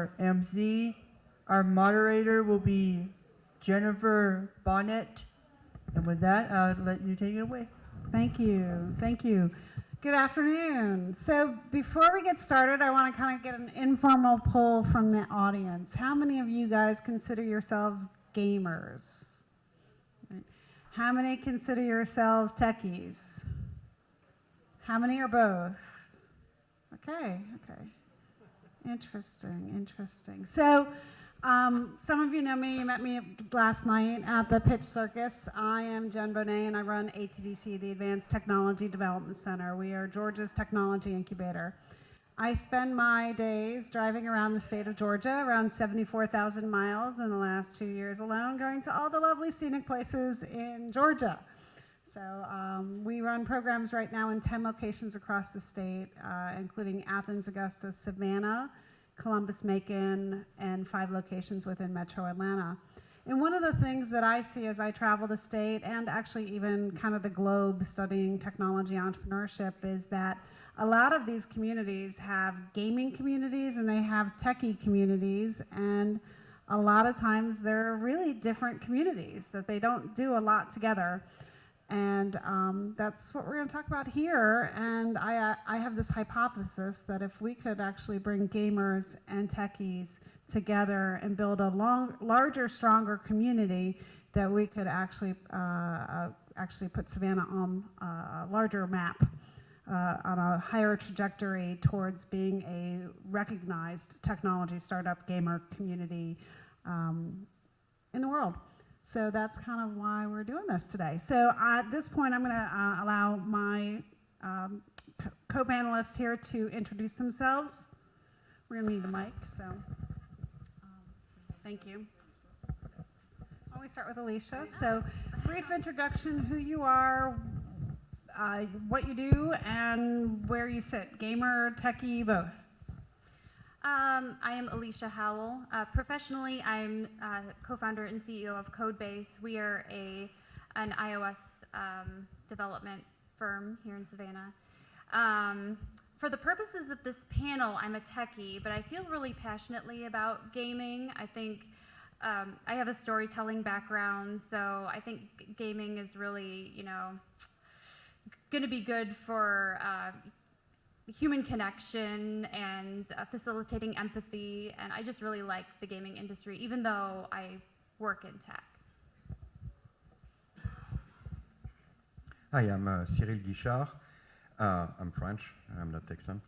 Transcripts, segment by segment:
our MC. Our moderator will be Jennifer Bonnet. And with that, I'll let you take it away. Thank you. Thank you. Good afternoon. So before we get started, I want to kind of get an informal poll from the audience. How many of you guys consider yourselves gamers? How many consider yourselves techies? How many are both? Okay. Interesting. So some of you know me. You met me last night at the Pitch Circus. I am Jen Bonet, and I run ATDC, the Advanced Technology Development Center. We are Georgia's technology incubator. I spend my days driving around the state of Georgia, around 74,000 miles in the last 2 years alone, going to all the lovely scenic places in Georgia. So we run programs right now in 10 locations across the state, including Athens, Augusta, Savannah, Columbus, Macon, and 5 locations within Metro Atlanta. And one of the things that I see as I travel the state, and actually even kind of the globe studying technology entrepreneurship, is that a lot of these communities have gaming communities and they have techie communities, and a lot of times they're really different communities, that they don't do a lot together. And that's what we're going to talk about here. And I have this hypothesis that if we could actually bring gamers and techies together and build a larger, stronger community, that we could actually put Savannah on a larger map, on a higher trajectory towards being a recognized technology startup gamer community in the world. So that's kind of why we're doing this today. So at this point, I'm going to allow my co-panelists here to introduce themselves. We're going to need a mic, so thank you. Why don't we start with Alicia? So brief introduction, who you are, what you do, and where you sit. Gamer, techie, both. I am Alicia Howell. Professionally, I'm co-founder and CEO of Codebase. We are an iOS development firm here in Savannah. For the purposes of this panel, I'm a techie, but I feel really passionately about gaming. I think I have a storytelling background, so I think gaming is really, going to be good for human connection and facilitating empathy, and I just really like the gaming industry, even though I work in tech. Hi, I'm Cyril Guichard. I'm French, I'm not Texan.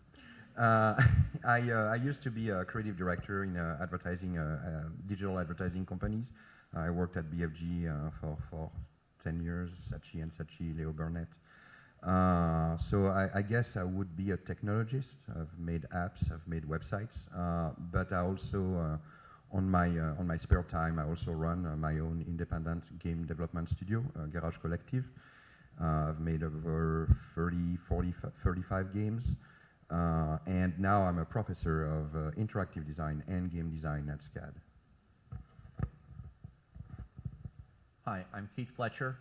I used to be a creative director in digital advertising companies. I worked at BFG for 10 years, Saatchi & Saatchi, Leo Burnett. So I guess I would be a technologist. I've made apps, I've made websites, but I also, on my spare time, I also run my own independent game development studio, Garage Collective. I've made over 35 games, and now I'm a professor of interactive design and game design at SCAD. Hi, I'm Keith Fletcher.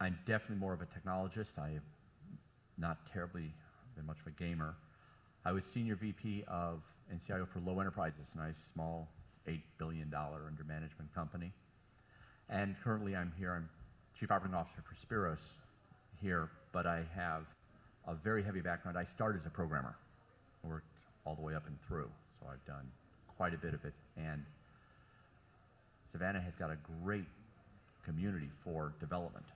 I'm definitely more of a technologist. I have not terribly been much of a gamer. I was Senior VP of and CIO for Low Enterprises, a nice small $8 billion under management company. And currently I'm here, I'm Chief Operating Officer for Spiros here, but I have a very heavy background. I started as a programmer. I worked all the way up and through, so I've done quite a bit of it. And Savannah has got a great community for development.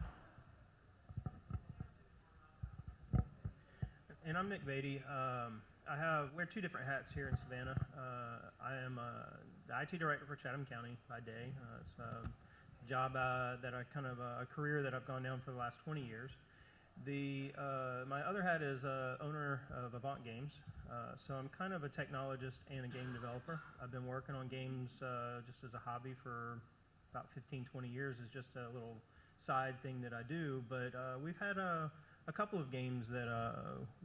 And I'm Nick Beatty. I wear 2 different hats here in Savannah. I am the IT director for Chatham County by day. It's a job that I a career that I've gone down for the last 20 years. My other hat is owner of Avant Games. So I'm kind of a technologist and a game developer. I've been working on games just as a hobby for about 15, 20 years. It's just a little side thing that I do. But we've had a couple of games that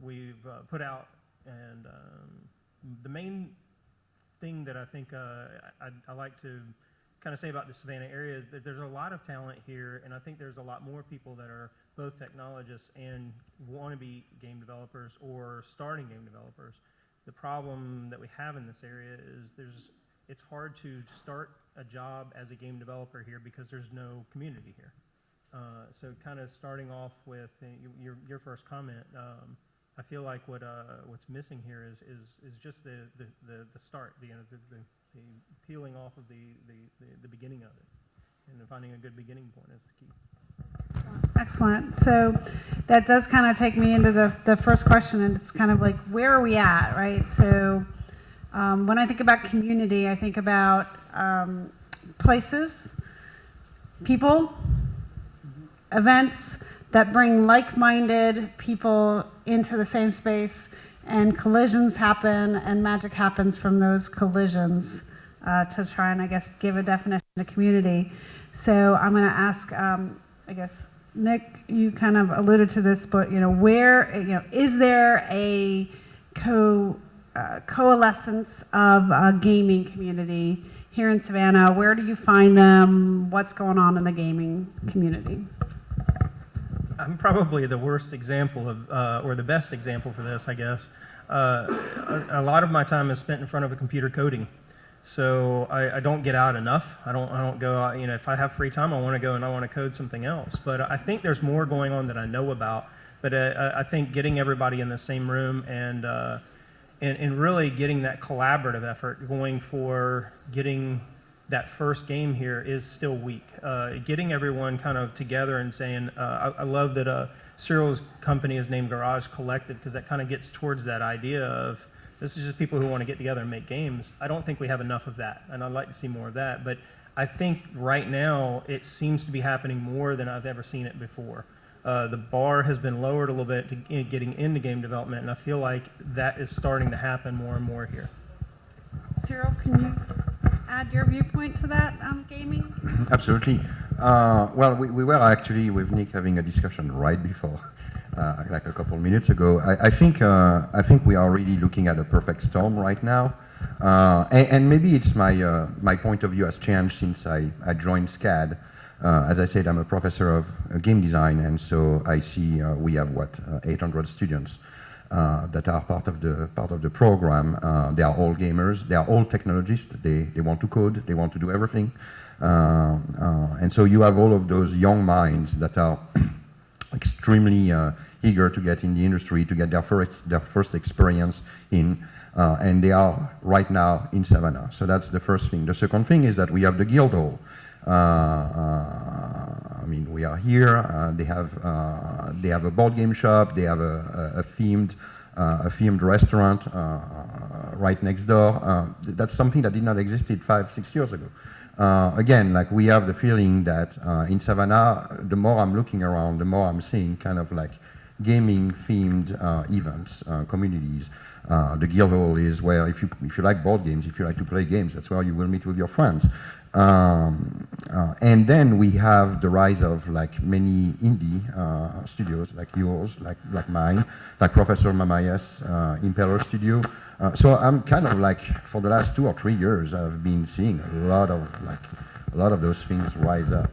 we've put out, and the main thing that I think I like to kind of say about the Savannah area is that there's a lot of talent here, and I think there's a lot more people that are both technologists and want to be game developers or starting game developers The problem that we have in this area is it's hard to start a job as a game developer here because there's no community here. So kind of starting off with your first comment, I feel like what's missing here is just the start, the peeling off of the beginning of it, and finding a good beginning point is the key. Excellent. So that does kind of take me into the first question, and it's kind of like, where are we at, right? So when I think about community, I think about places, people, events that bring like-minded people into the same space, and collisions happen, and magic happens from those collisions, to try and, I guess, give a definition of community. So I'm going to ask, I guess, Nick, you kind of alluded to this, but is there a coalescence of a gaming community here in Savannah? Where do you find them? What's going on in the gaming community? I'm probably the worst example of, or the best example for this, I guess. A lot of my time is spent in front of a computer coding. So I don't get out enough. I don't go out, if I have free time, I want to go and I want to code something else. But I think there's more going on that I know about. But I think getting everybody in the same room and really getting that collaborative effort going for getting that first game here is still weak. Getting everyone kind of together and saying, I love that Cyril's company is named Garage Collective, because that kind of gets towards that idea of, this is just people who want to get together and make games. I don't think we have enough of that, and I'd like to see more of that. But I think right now it seems to be happening more than I've ever seen it before. The bar has been lowered a little bit to getting into game development, and I feel like that is starting to happen more and more here. Cyril, can you add your viewpoint to that on gaming? Absolutely. Well, we were actually with Nick having a discussion right before, like a couple minutes ago. I think we are really looking at a perfect storm right now, and maybe it's my point of view has changed since I joined SCAD. As I said, I'm a professor of game design, and so I see we have 800 students that are part of the program. They are all gamers. They are all technologists. They want to code. They want to do everything. And so you have all of those young minds that are extremely eager to get in the industry, to get their first experience in, and they are right now in Savannah. So that's the first thing. The second thing is that we have the Guildhall. I mean, we are here. They have a board game shop. They have a themed restaurant right next door. That's something that did not exist 5-6 years ago. Again, like, we have the feeling that in Savannah, the more I'm looking around, the more I'm seeing kind of like gaming-themed events, communities. The Guildhall is where, if you like board games, if you like to play games, that's where you will meet with your friends. And then we have the rise of like many indie studios, like yours, like mine, like Professor Mamaya's Impeller Studio. So I'm kind of like, for the last 2 or 3 years, I've been seeing a lot of those things rise up.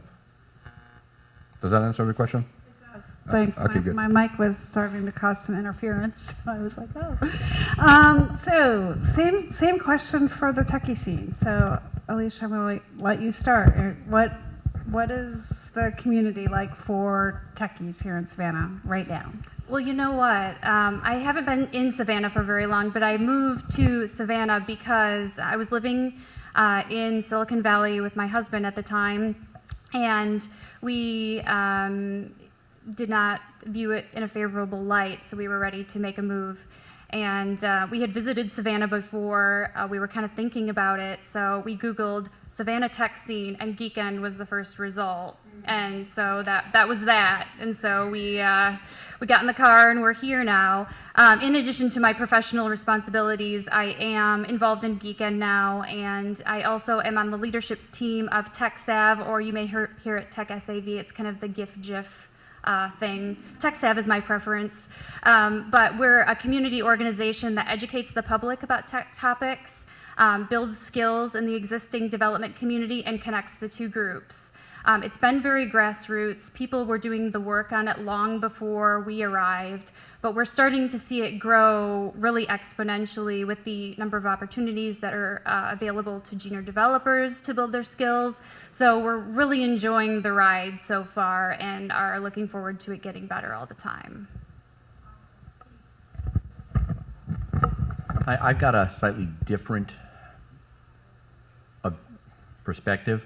Does that answer the question? Thanks. Okay, good. My mic was starting to cause some interference, so I was like, oh. So same question for the techie scene. So Alicia, I'm going to let you start. What is the community like for techies here in Savannah right now? Well, you know what? I haven't been in Savannah for very long, but I moved to Savannah because I was living in Silicon Valley with my husband at the time, and we did not view it in a favorable light, so we were ready to make a move. And we had visited Savannah before. We were kind of thinking about it, so we Googled Savannah tech scene, and Geekend was the first result. And so that was that. And so we got in the car, and we're here now. In addition to my professional responsibilities, I am involved in Geekend now, and I also am on the leadership team of TechSav, or you may hear it Tech SAV. It's kind of the GIF thing. TechSav is my preference, but we're a community organization that educates the public about tech topics, builds skills in the existing development community, and connects the two groups. It's been very grassroots. People were doing the work on it long before we arrived, but we're starting to see it grow really exponentially with the number of opportunities that are available to junior developers to build their skills. So we're really enjoying the ride so far and are looking forward to it getting better all the time. I've got a slightly different perspective.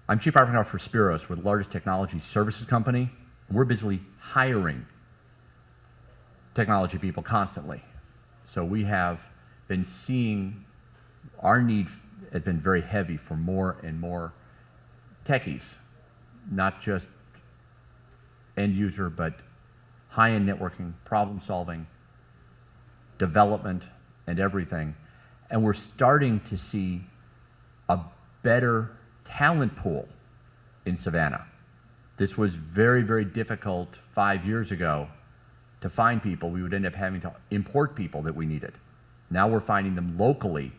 I'm Chief Operating Officer for Spiros. We're the largest technology services company. We're busily hiring technology people constantly. So we have been seeing our need has been very heavy for more and more techies, not just end user, but high-end networking, problem solving, development, and everything. And we're starting to see a better talent pool in Savannah. This was very, very difficult 5 years ago to find people. We would end up having to import people that we needed. Now we're finding them locally,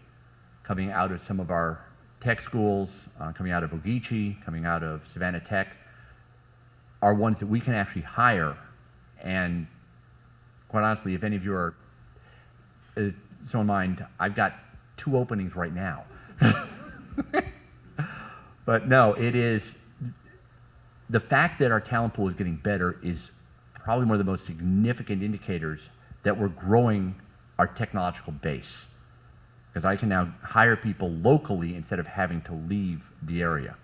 coming out of some of our tech schools, coming out of Ogeechee, coming out of Savannah Tech, are ones that we can actually hire. And quite honestly, if any of you are so in mind, I've got 2 openings right now. But no, it is, the fact that our talent pool is getting better is probably one of the most significant indicators that we're growing our technological base. Because I can now hire people locally instead of having to leave the area.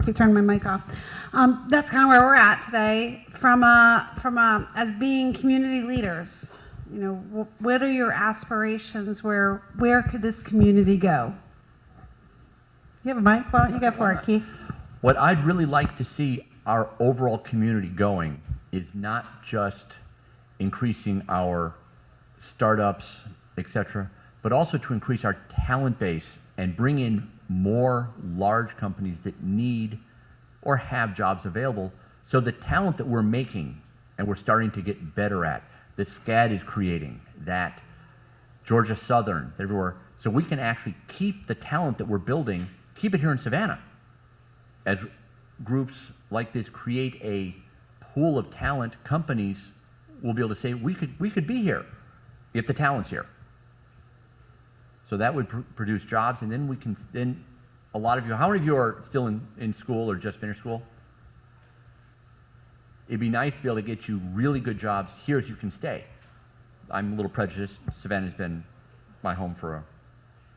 Keep turning my mic off. That's kind of where we're at today. As being community leaders, you know, what are your aspirations? Where could this community go? You have a mic? Why don't you go for it, Keith? What I'd really like to see our overall community going is not just increasing our startups, etc., but also to increase our talent base and bring in more large companies that need or have jobs available. So the talent that we're making and we're starting to get better at, that SCAD is creating, that Georgia Southern, everywhere, so we can actually keep the talent that we're building, keep it here in Savannah. As groups like this create a pool of talent, companies will be able to say, we could be here if the talent's here. So that would produce jobs, and then we can, then a lot of you, how many of you are still in school or just finished school? It'd be nice to be able to get you really good jobs here as you can stay. I'm a little prejudiced. Savannah's been my home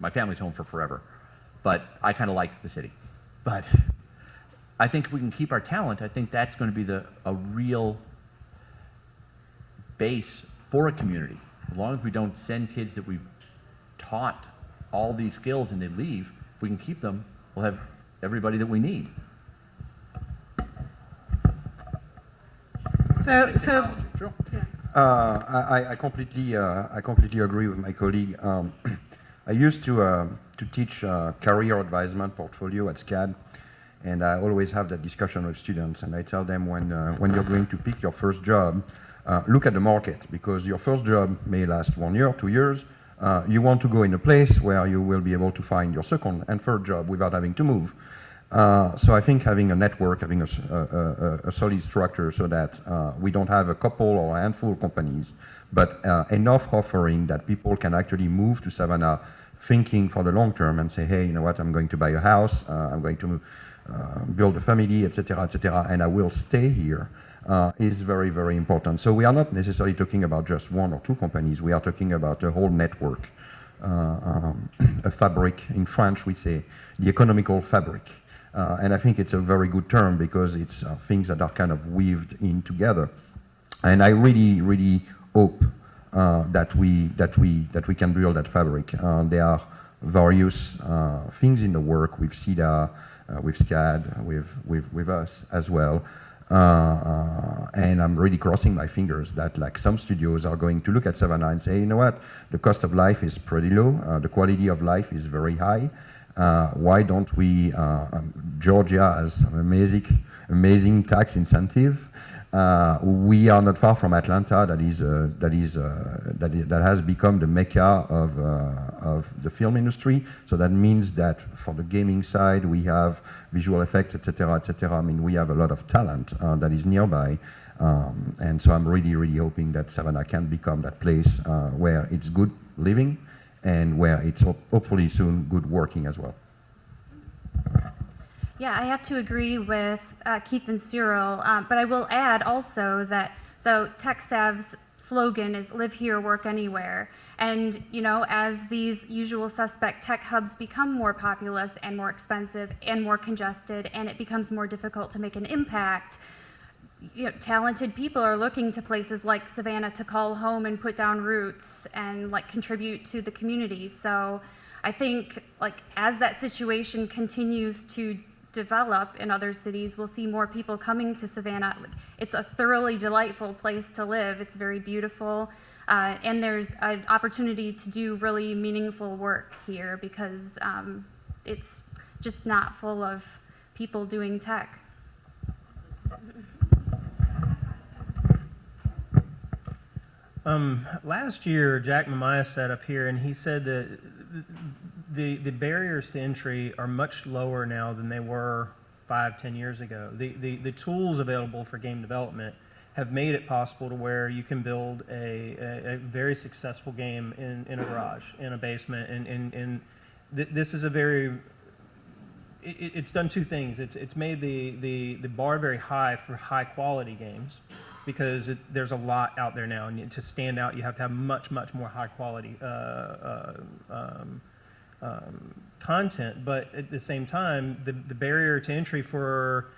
my family's home for forever. But I kind of like the city. But I think if we can keep our talent, I think that's going to be a real base for a community. As long as we don't send kids that we've taught all these skills and they leave, if we can keep them, we'll have everybody that we need. So Sure. I completely agree with my colleague. I used to teach career advisement portfolio at SCAD, and I always have that discussion with students. And I tell them when you're going to pick your first job, look at the market, because your first job may last 1 year, 2 years. You want to go in a place where you will be able to find your second and third job without having to move. So I think having a network, having a solid structure so that we don't have a couple or a handful of companies, but enough offering that people can actually move to Savannah thinking for the long term and say, hey, you know what, I'm going to buy a house, I'm going to build a family, etc., and I will stay here, is very, very important. So we are not necessarily talking about just 1 or 2 companies, we are talking about a whole network, a fabric. In French we say the economical fabric. And I think it's a very good term because it's things that are kind of weaved in together. And I really, really hope that we can build that fabric. There are various things in the work with CEDA, with SCAD, with us as well. And I'm really crossing my fingers that like some studios are going to look at Savannah and say, you know what, the cost of life is pretty low, the quality of life is very high. Why don't we, Georgia has an amazing tax incentive. We are not far from Atlanta. That has become the mecca of the film industry. So that means that for the gaming side, we have visual effects, etc., etc. I mean, we have a lot of talent that is nearby. And so I'm really, really hoping that Savannah can become that place where it's good living and where it's hopefully soon good working as well. Yeah, I have to agree with Keith and Cyril, but I will add also that, so TechSav's slogan is live here, work anywhere. And, you know, as these usual suspect tech hubs become more populous and more expensive and more congested, and it becomes more difficult to make an impact, you know, talented people are looking to places like Savannah to call home and put down roots and like contribute to the community. So I think like as that situation continues to develop in other cities, we'll see more people coming to Savannah. It's a thoroughly delightful place to live. It's very beautiful. And there's an opportunity to do really meaningful work here because it's just not full of people doing tech. Last year, Jack Mamaya sat up here and he said that the barriers to entry are much lower now than they were 5-10 years ago. The tools available for game development have made it possible to where you can build a very successful game in a garage, in a basement, and this is a very, it's done two things. It's made the bar very high for high quality games, because there's a lot out there now, and to stand out, you have to have much more high quality content. But at the same time, the barrier to entry for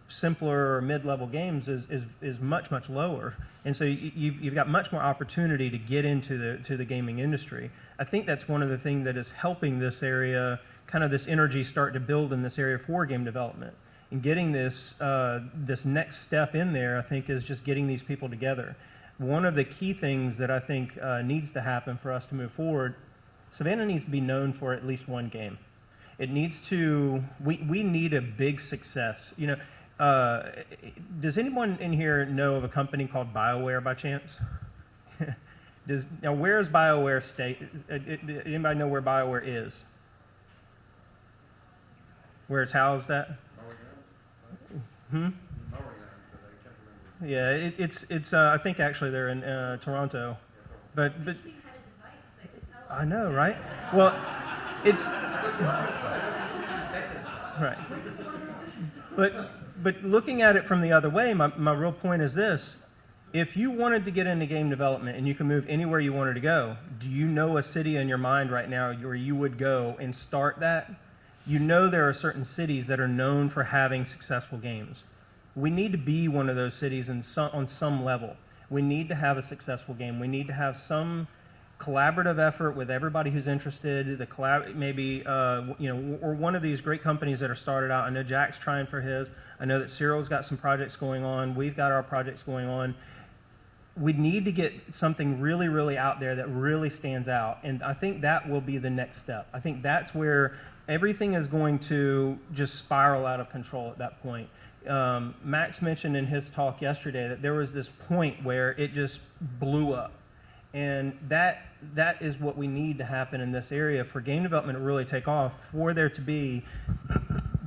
simpler or mid-level games is much lower, and so you've got much more opportunity to get into the gaming industry. I think that's one of the things that is helping this area, kind of this energy start to build in this area for game development. And getting this next step in there, I think, is just getting these people together. One of the key things that I think needs to happen for us to move forward, Savannah needs to be known for at least one game. It needs to, we need a big success. You know, does anyone in here know of a company called BioWare by chance? Now, where is BioWare state? Anybody know where BioWare is? Where it's housed at? Yeah, it's I think actually they're in Toronto, but I know, right? Well, it's right. But looking at it from the other way, my real point is this: if you wanted to get into game development and you can move anywhere you wanted to go, do you know a city in your mind right now where you would go and start that? You know there are certain cities that are known for having successful games. We need to be one of those cities on some level. We need to have a successful game. We need to have some collaborative effort with everybody who's interested. Maybe you know, or one of these great companies that are started out. I know Jack's trying for his. I know that Cyril's got some projects going on. We've got our projects going on. We need to get something really out there that really stands out, and I think that will be the next step. I think that's where everything is going to just spiral out of control at that point. Max mentioned in his talk yesterday that there was this point where it just blew up, and that is what we need to happen in this area for game development to really take off, for there to be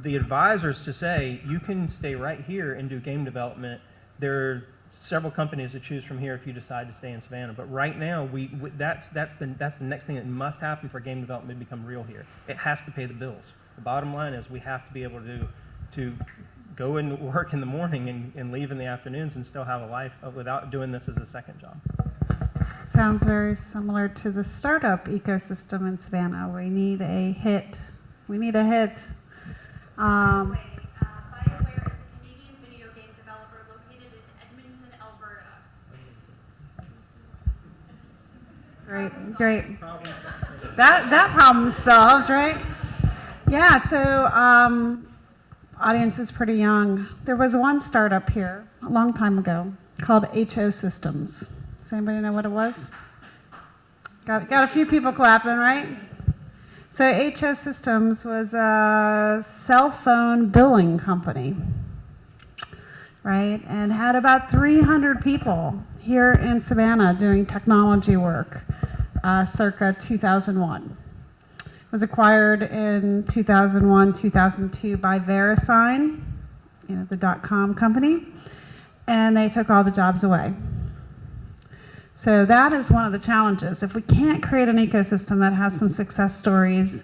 the advisors to say, you can stay right here and do game development. There are several companies to choose from here if you decide to stay in Savannah. But right now, that's the next thing that must happen for game development to become real here. It has to pay the bills. The bottom line is we have to be able to go and work in the morning and leave in the afternoons and still have a life without doing this as a second job. Sounds very similar to the startup ecosystem in Savannah. We need a hit. We need a hit. BioWare is a Canadian video game developer located in Edmonton, Alberta. Great. That problem's solved, right? Yeah, so audience is pretty young. There was one startup here a long time ago called HO Systems. Does anybody know what it was? Got a few people clapping, right? So HO Systems was a cell phone billing company, right? And had about 300 people here in Savannah doing technology work circa 2001. It was acquired in 2001, 2002 by VeriSign, the .com company, and they took all the jobs away. So that is one of the challenges. If we can't create an ecosystem that has some success stories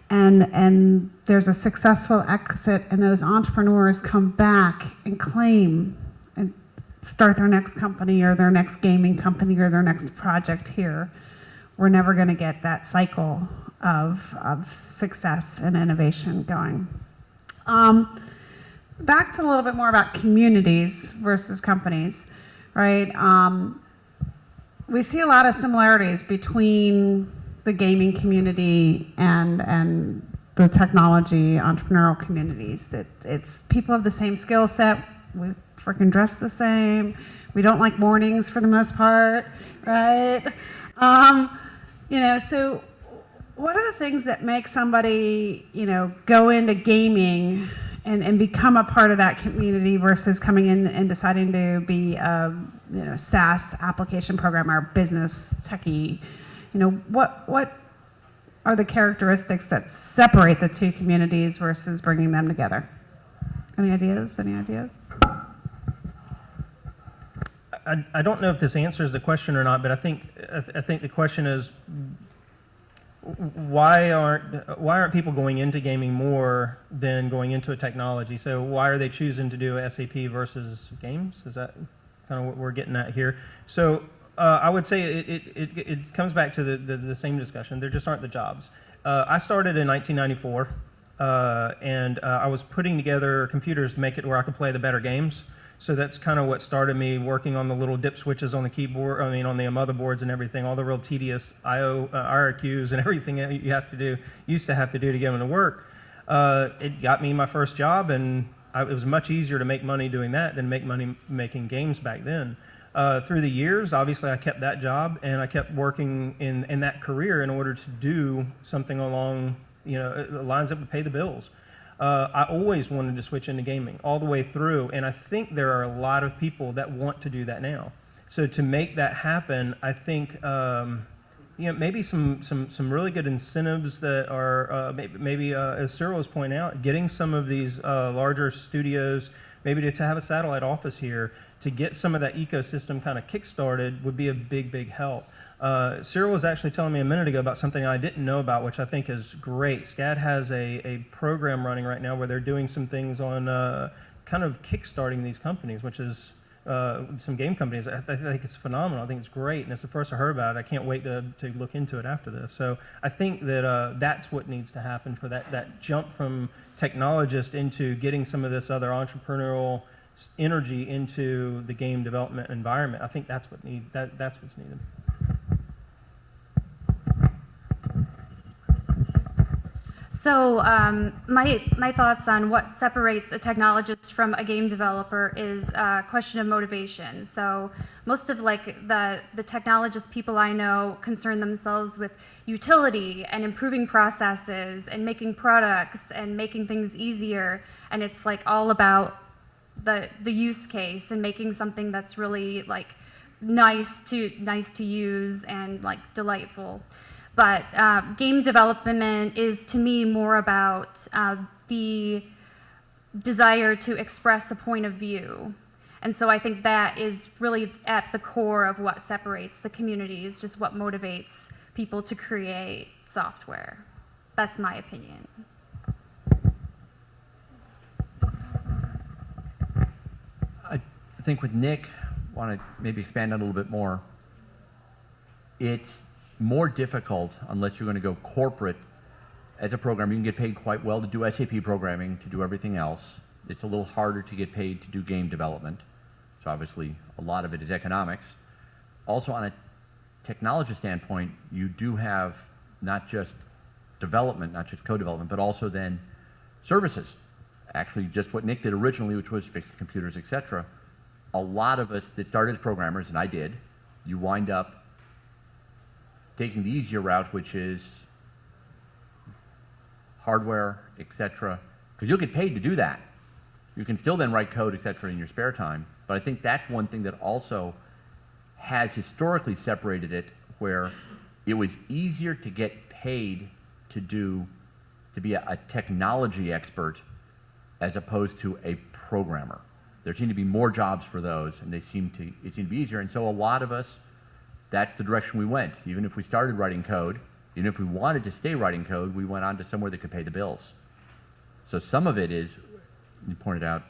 and there's a successful exit and those entrepreneurs come back and claim and start their next company or their next gaming company or their next project here, we're never going to get that cycle of success and innovation going. Back to a little bit more about communities versus companies, right? We see a lot of similarities between the gaming community and the technology entrepreneurial communities. That it's people of the same skill set. We freaking dress the same. We don't like mornings for the most part, right? So what are the things that make somebody, go into gaming and become a part of that community versus coming in and deciding to be a SaaS application programmer, business techie? What are the characteristics that separate the two communities versus bringing them together? Any ideas? I don't know if this answers the question or not, but I think the question is, why aren't people going into gaming more than going into a technology? So why are they choosing to do SAP versus games? Is that kind of what we're getting at here? So I would say it comes back to the same discussion. There just aren't the jobs. I started in 1994, and I was putting together computers to make it where I could play the better games. So that's kind of what started me working on the little dip switches on the keyboard, on the motherboards and everything, all the real tedious I/O IRQs and everything that you used to have to do to get them to work. It got me my first job, and it was much easier to make money doing that than make money making games back then. Through the years, obviously, I kept that job, and I kept working in that career in order to do something along the lines that would pay the bills. I always wanted to switch into gaming all the way through, and I think there are a lot of people that want to do that now. So to make that happen, I think maybe some really good incentives that are maybe as Cyril was pointing out, getting some of these larger studios, maybe to have a satellite office here to get some of that ecosystem kind of kick-started would be a big help. Cyril was actually telling me a minute ago about something I didn't know about, which I think is great. SCAD has a program running right now where they're doing some things on kind of kickstarting these companies, which is some game companies. I think it's phenomenal. I think it's great, and it's the first I heard about it. I can't wait to look into it after this. So I think that that's what needs to happen for that jump from technologist into getting some of this other entrepreneurial energy into the game development environment. I think that's what's needed. So my thoughts on what separates a technologist from a game developer is a question of motivation. So most of the technologist people I know concern themselves with utility and improving processes and making products and making things easier, and it's all about the use case and making something that's really nice to use and delightful. But game development is, to me, more about the desire to express a point of view. And so I think that is really at the core of what separates the communities, just what motivates people to create software. That's my opinion. I think with Nick, want to maybe expand on it a little bit more. It's more difficult unless you're going to go corporate. As a programmer, you can get paid quite well to do SAP programming, to do everything else. It's a little harder to get paid to do game development. So obviously, a lot of it is economics. Also, on a technology standpoint, you do have not just development, not just code development, but also then services. Actually, just what Nick did originally, which was fix computers, etc. A lot of us that started as programmers, and I did, you wind up taking the easier route, which is hardware, etc., because you'll get paid to do that. You can still then write code, et cetera, in your spare time. But I think that's one thing that also has historically separated it, where it was easier to get paid to be a technology expert as opposed to a programmer. There seem to be more jobs for those, and it seemed to be easier. And so a lot of us, that's the direction we went. Even if we started writing code, even if we wanted to stay writing code, we went on to somewhere that could pay the bills. So some of it is, you pointed out,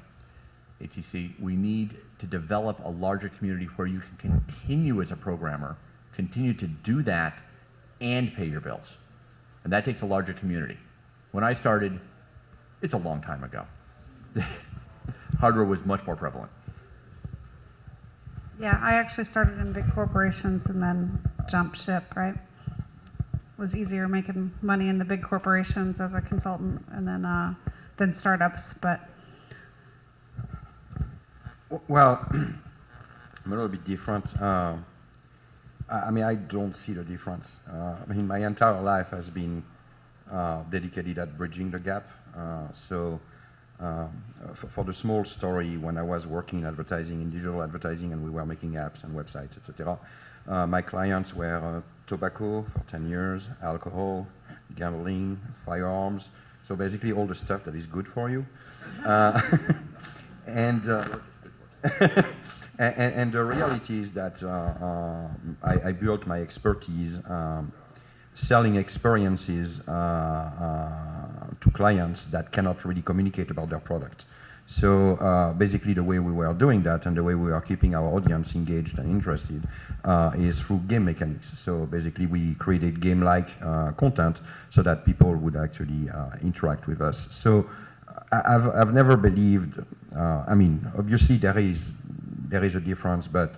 HTC, we need to develop a larger community where you can continue as a programmer, continue to do that, and pay your bills. And that takes a larger community. When I started, it's a long time ago. Hardware was much more prevalent. Yeah, I actually started in big corporations and then jumped ship, right? It was easier making money in the big corporations as a consultant and then startups, but. Well, I'm a little bit different. I mean, I don't see the difference. I mean, my entire life has been dedicated at bridging the gap. For the small story, when I was working in advertising, in digital advertising, and we were making apps and websites, etc., my clients were tobacco for 10 years, alcohol, gambling, firearms, so basically all the stuff that is good for you. And the reality is that I built my expertise selling experiences to clients that cannot really communicate about their product. So basically the way we were doing that and the way we are keeping our audience engaged and interested is through game mechanics. So basically we created game-like content so that people would actually interact with us. So I've never believed, I mean, obviously there is a difference, but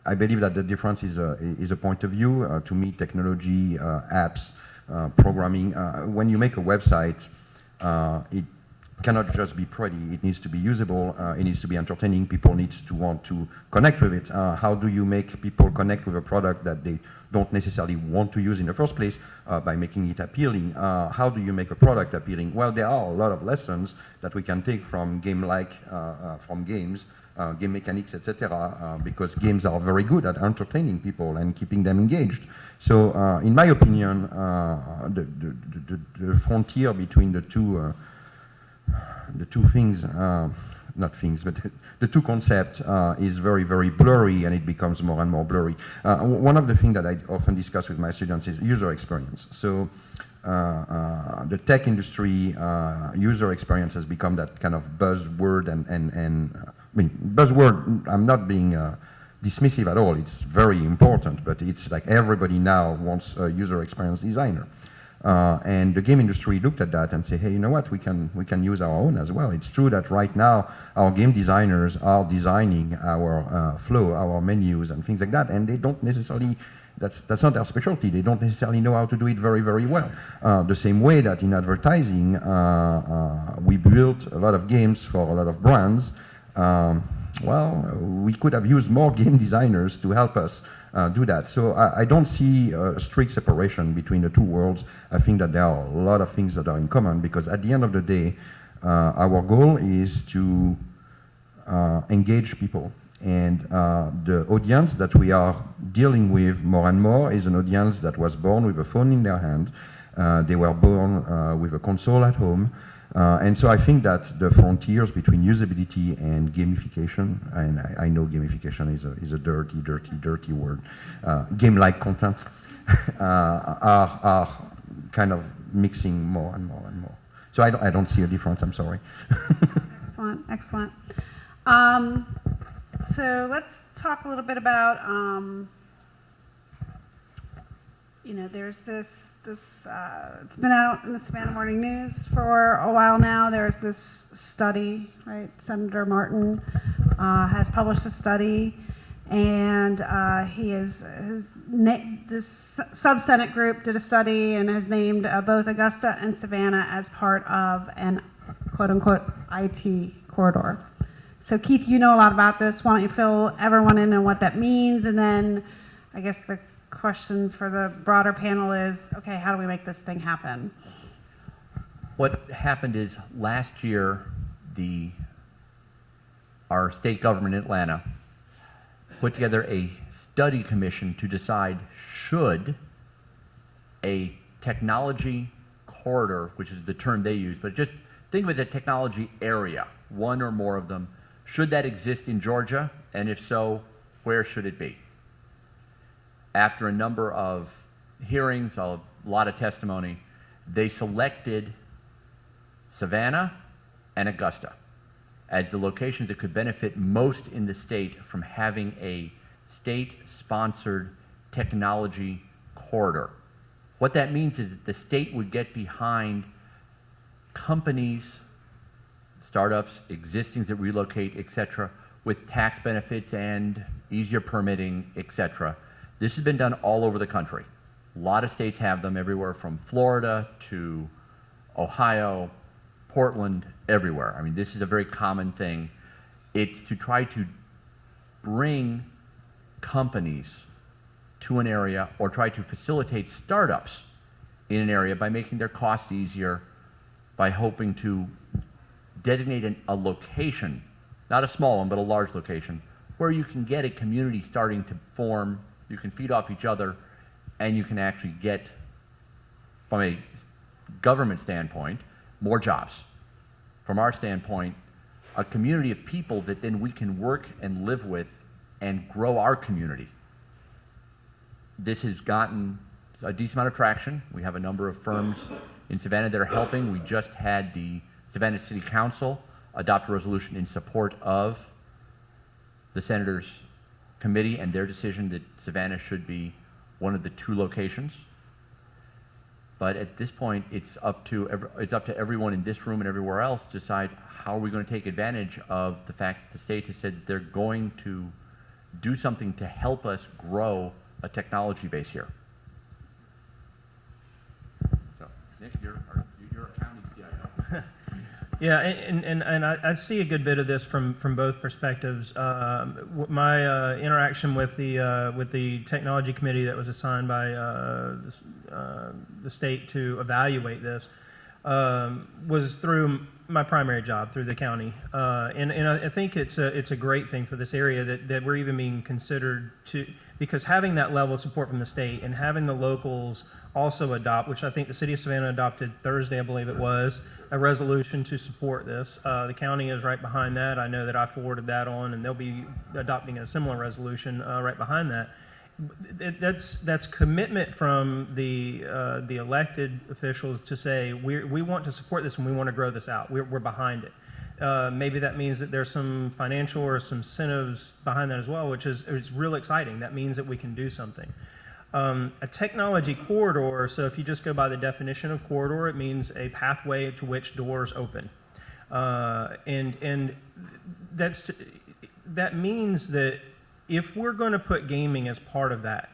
I believe that the difference is a point of view. To me, technology, apps, programming, when you make a website, it cannot just be pretty. It needs to be usable. It needs to be entertaining. People need to want to connect with it. How do you make people connect with a product that they don't necessarily want to use in the first place? By making it appealing. How do you make a product appealing? Well, there are a lot of lessons that we can take from from games, game mechanics, etc. Because games are very good at entertaining people and keeping them engaged. So, in my opinion, the frontier between the two things, not things, but the two concepts is very, very blurry, and it becomes more and more blurry. One of the things that I often discuss with my students is user experience. So the tech industry, user experience has become that kind of buzzword, and I mean, buzzword, I'm not being dismissive at all, it's very important, but it's like everybody now wants a user experience designer. And the game industry looked at that and said, hey, you know what, we can use our own as well. It's true that right now our game designers are designing our flow, our menus and things like that, and they don't necessarily, that's not their specialty. They don't necessarily know how to do it very, very well. The same way that in advertising, we built a lot of games for a lot of brands. Well, we could have used more game designers to help us do that. So I don't see a strict separation between the two worlds. I think that there are a lot of things that are in common, because at the end of the day, our goal is to engage people. And the audience that we are dealing with more and more is an audience that was born with a phone in their hand. They were born with a console at home. And so I think that the frontiers between usability and gamification, and I know gamification is a dirty, dirty, dirty word, game-like content, are kind of mixing more and more and more. So I don't see a difference, I'm sorry. Excellent, excellent. So let's talk a little bit about, you know, there's this it's been out in the Savannah Morning News for a while now. There's this study, right? Senator Martin has published a study, and this sub-Senate group did a study and has named both Augusta and Savannah as part of an quote-unquote IT corridor. So Keith, you know a lot about this. Why don't you fill everyone in on what that means, and then I guess the question for the broader panel is, okay, how do we make this thing happen? What happened is last year, the our state government in Atlanta, put together a study commission to decide should a technology corridor, which is the term they use, but just think of it as a technology area, one or more of them, should that exist in Georgia? And if so, where should it be? After a number of hearings, a lot of testimony, they selected Savannah and Augusta as the locations that could benefit most in the state from having a state-sponsored technology corridor. What that means is that the state would get behind companies, startups, existings that relocate, et cetera, with tax benefits and easier permitting, et cetera. This has been done all over the country. A lot of states have them, everywhere from Florida to Ohio, Portland, everywhere. I mean, this is a very common thing. It's to try to bring companies to an area or try to facilitate startups in an area by making their costs easier, by hoping to designate a location, not a small one, but a large location, where you can get a community starting to form, you can feed off each other, and you can actually get, from a government standpoint, more jobs. From our standpoint, a community of people that then we can work and live with and grow our community. This has gotten a decent amount of traction. We have a number of firms in Savannah that are helping. We just had the Savannah City Council adopt a resolution in support of the Senators' committee and their decision that Savannah should be one of the 2 locations. But at this point, it's up to everyone in this room and everywhere else to decide how are we going to take advantage of the fact that the state has said they're going to do something to help us grow a technology base here. So, Nick, you're a county CIO. Yeah, and I see a good bit of this from both perspectives. My interaction with the technology committee that was assigned by the state to evaluate this was through my primary job, through the county, and I think it's a great thing for this area that we're even being considered to, because having that level of support from the state and having the locals also adopt, which I think the city of Savannah adopted Thursday, I believe it was, a resolution to support this. The county is right behind that. I know that I forwarded that on, and they'll be adopting a similar resolution right behind that. That's commitment from the elected officials to say we want to support this and we want to grow this out. We're behind it. Maybe that means that there's some financial or some incentives behind that as well, which is real exciting. That means that we can do something. A technology corridor, so if you just go by the definition of corridor, it means a pathway to which doors open. And that means that if we're going to put gaming as part of that,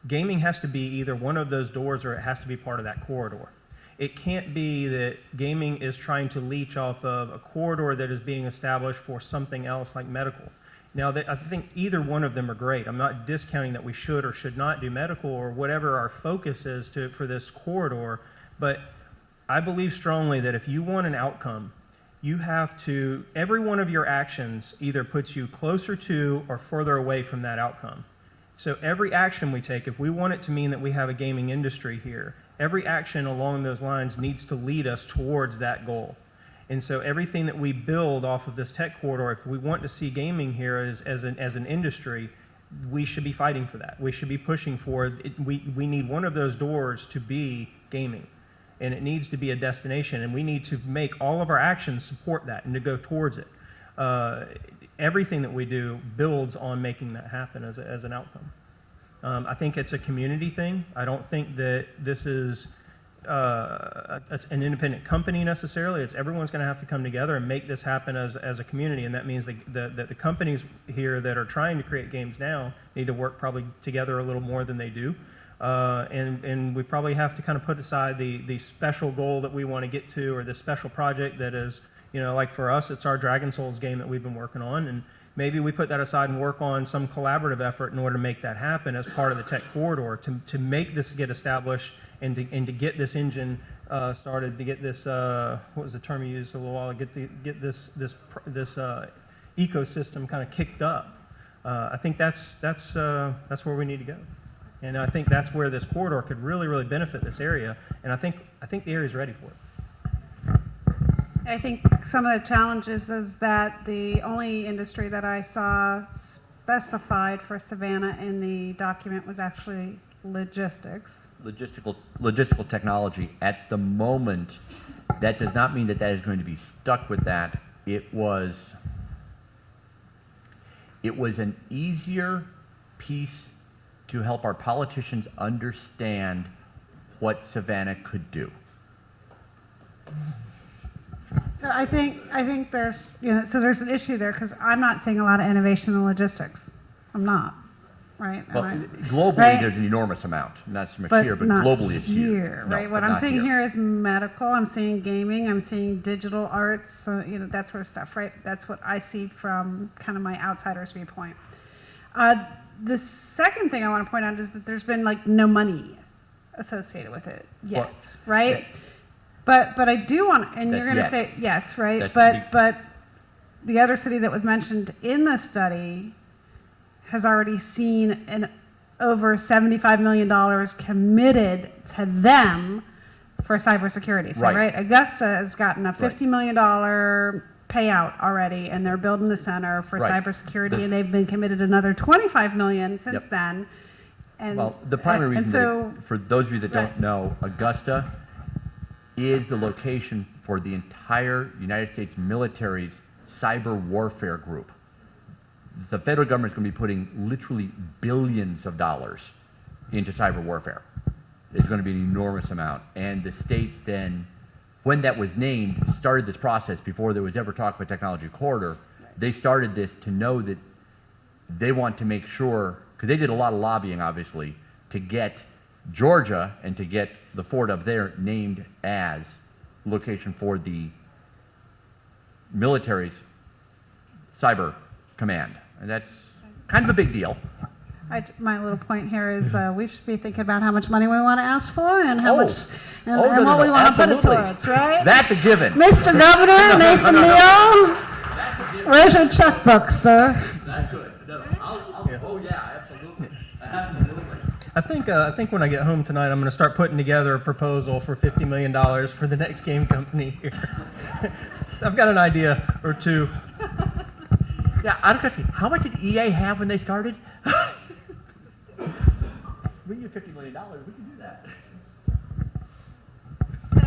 gaming has to be either one of those doors or it has to be part of that corridor. It can't be that gaming is trying to leech off of a corridor that is being established for something else like medical. Now, I think either one of them are great. I'm not discounting that we should or should not do medical or whatever our focus is for this corridor, but I believe strongly that if you want an outcome, you have to, every one of your actions either puts you closer to or further away from that outcome. So every action we take, if we want it to mean that we have a gaming industry here, every action along those lines needs to lead us towards that goal. And so everything that we build off of this tech corridor, if we want to see gaming here as an industry, we should be fighting for that. We should be pushing for it. We need one of those doors to be gaming. And it needs to be a destination. And we need to make all of our actions support that and to go towards it. Everything that we do builds on making that happen as an outcome. I think it's a community thing. I don't think that this is an independent company necessarily. It's everyone's going to have to come together and make this happen as a community, and that means that the companies here that are trying to create games now need to work probably together a little more than they do, and we probably have to kind of put aside the special goal that we want to get to, or the special project that is, like for us, it's our Dragon Souls game that we've been working on, and maybe we put that aside and work on some collaborative effort in order to make that happen as part of the tech corridor, to make this get established and to get this engine started, to get this what was the term you used a little while ago, get this ecosystem kind of kicked up. I think that's where we need to go, and I think that's where this corridor could really benefit this area. And I think the area is ready for it. I think some of the challenges is that the only industry that I saw specified for Savannah in the document was actually logistics. Logistical technology. At the moment, that does not mean that that is going to be stuck with that. It was an easier piece to help our politicians understand what Savannah could do. So I think there's, so there's an issue there because I'm not seeing a lot of innovation in logistics. I'm not, right? Well, And globally, right? there's an enormous amount. Not so much here, but not globally it's huge. here, No, right? What but I'm not seeing here is medical. I'm seeing gaming. I'm seeing digital arts. That sort of stuff, right? That's what I see from kind of my outsider's viewpoint. The second thing I want to point out is that there's been like no money associated with it yet, Well, right? that- But I do want, and you're That's going to yet. say yes, right? That's But the other city that was mentioned in the study has already seen an over $75 million committed to them for cybersecurity. So, right, Augusta has gotten a $50 million payout already, and they're building the center for Right. cybersecurity, and they've been committed another $25 million since Yep. then. And, Well, the primary and reason, so, for those of you that Right. don't know, Augusta is the location for the entire United States military's cyber warfare group. The federal government is going to be putting literally billions of dollars into cyber warfare. It's going to be an enormous amount. And the state then, when that was named, started this process before there was ever talk of a technology corridor. They started this to know that they want to make sure, because they did a lot of lobbying, obviously, to get Georgia and to get the fort up there named as location for the military's cyber command. And that's kind of a big deal. my little point here is we should be thinking about how much money we want to ask for and how Oh. much and, Oh, and no, what no, we want to put it absolutely. towards, right? That's a given. Mr. Governor, Nathan Neal, where's your checkbook, sir? That's good. Oh, yeah, absolutely. Absolutely. I think when I get home tonight, I'm going to start putting together a proposal for $50 million for the next game company here. I've got an idea or two. Yeah, out of question, how much did EA have when they started? We need $50 million. We can do that. So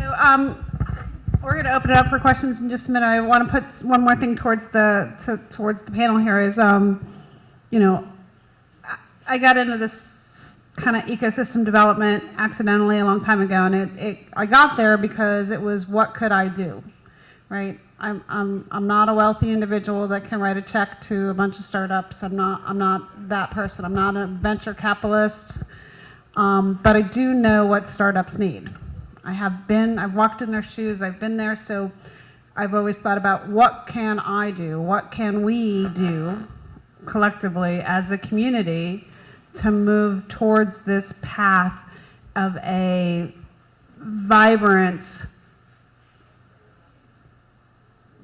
we're going to open it up for questions in just a minute. I want to put one more thing towards the panel here is, I got into this kind of ecosystem development accidentally a long time ago, and I got there because it was what could I do, right? I'm not a wealthy individual that can write a check to a bunch of startups. I'm not that person. I'm not a venture capitalist, but I do know what startups need. I've walked in their shoes. I've been there, so I've always thought about what can I do? What can we do collectively as a community to move towards this path of a vibrant,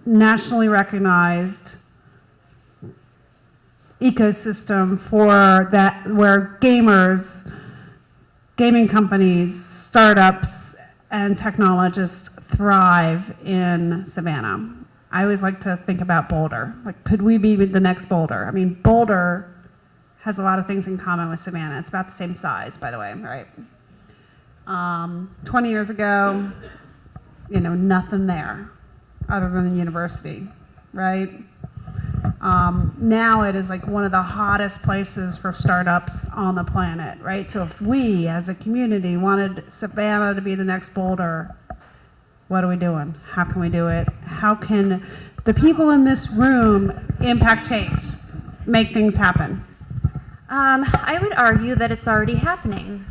nationally recognized ecosystem for that, where gaming companies, startups, and technologists thrive in Savannah. I always like to think about Boulder. Like, could we be the next Boulder? I mean, Boulder has a lot of things in common with Savannah. It's about the same size, by the way, right? 20 years ago, nothing there other than the university, right? Now it is like one of the hottest places for startups on the planet, right? So if we as a community wanted Savannah to be the next Boulder, what are we doing? How can we do it? How can the people in this room impact change, make things happen? I would argue that it's already happening.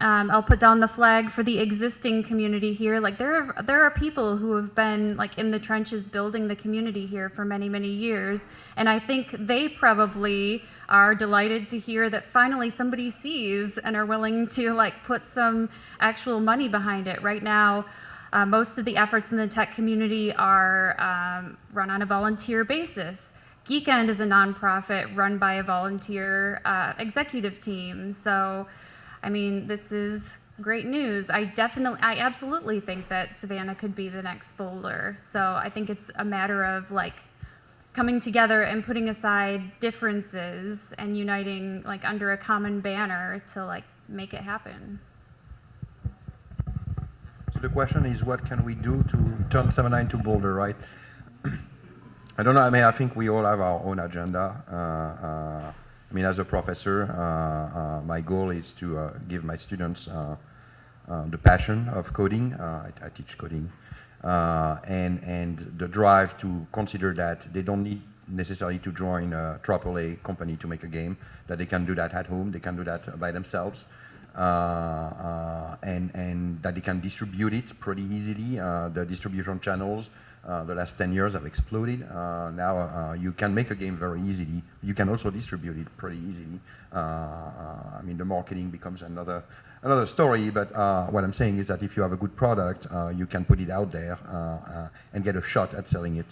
I'll put down the flag for the existing community here. Like there are people who have been like in the trenches building the community here for many, many years, and I think they probably are delighted to hear that finally somebody sees and are willing to like put some actual money behind it. Right now, most of the efforts in the tech community are run on a volunteer basis. Geekend is a nonprofit run by a volunteer executive team. So, I mean, this is great news. I absolutely think that Savannah could be the next Boulder. So I think it's a matter of like coming together and putting aside differences and uniting like under a common banner to like make it happen. So the question is, what can we do to turn Savannah into Boulder, right? I don't know. I mean, I think we all have our own agenda. I mean, as a professor, my goal is to give my students the passion of coding. I teach coding. And the drive to consider that they don't need necessarily to join a AAA company to make a game, that they can do that at home, they can do that by themselves, and that they can distribute it pretty easily. The distribution channels the last 10 years have exploded. Now you can make a game very easily. You can also distribute it pretty easily. I mean, the marketing becomes another story, but what I'm saying is that if you have a good product, you can put it out there and get a shot at selling it.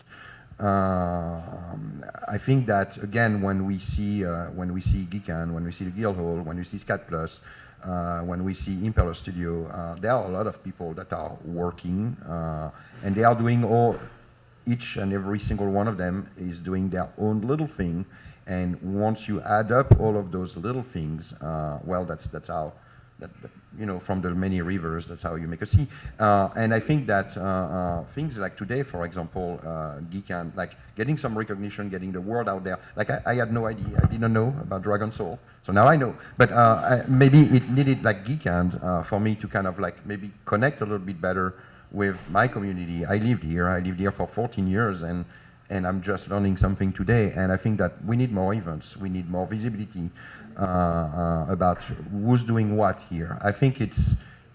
I think that again, when we see Geekend, when we see the Guildhall, when we see Scat Plus, when we see Impeller Studio, there are a lot of people that are working, and they are doing each and every single one of them is doing their own little thing, and once you add up all of those little things, well, that's how. You know, from the many rivers, that's how you make a sea. And I think that things like today, for example, Geekend, like getting some recognition, getting the word out there. Like I had no idea, I didn't know about Dragon Soul, so now I know. But maybe it needed like Geekend for me to kind of like maybe connect a little bit better with my community. I lived here for 14 years, and I'm just learning something today. And I think that we need more events, we need more visibility. About who's doing what here. I think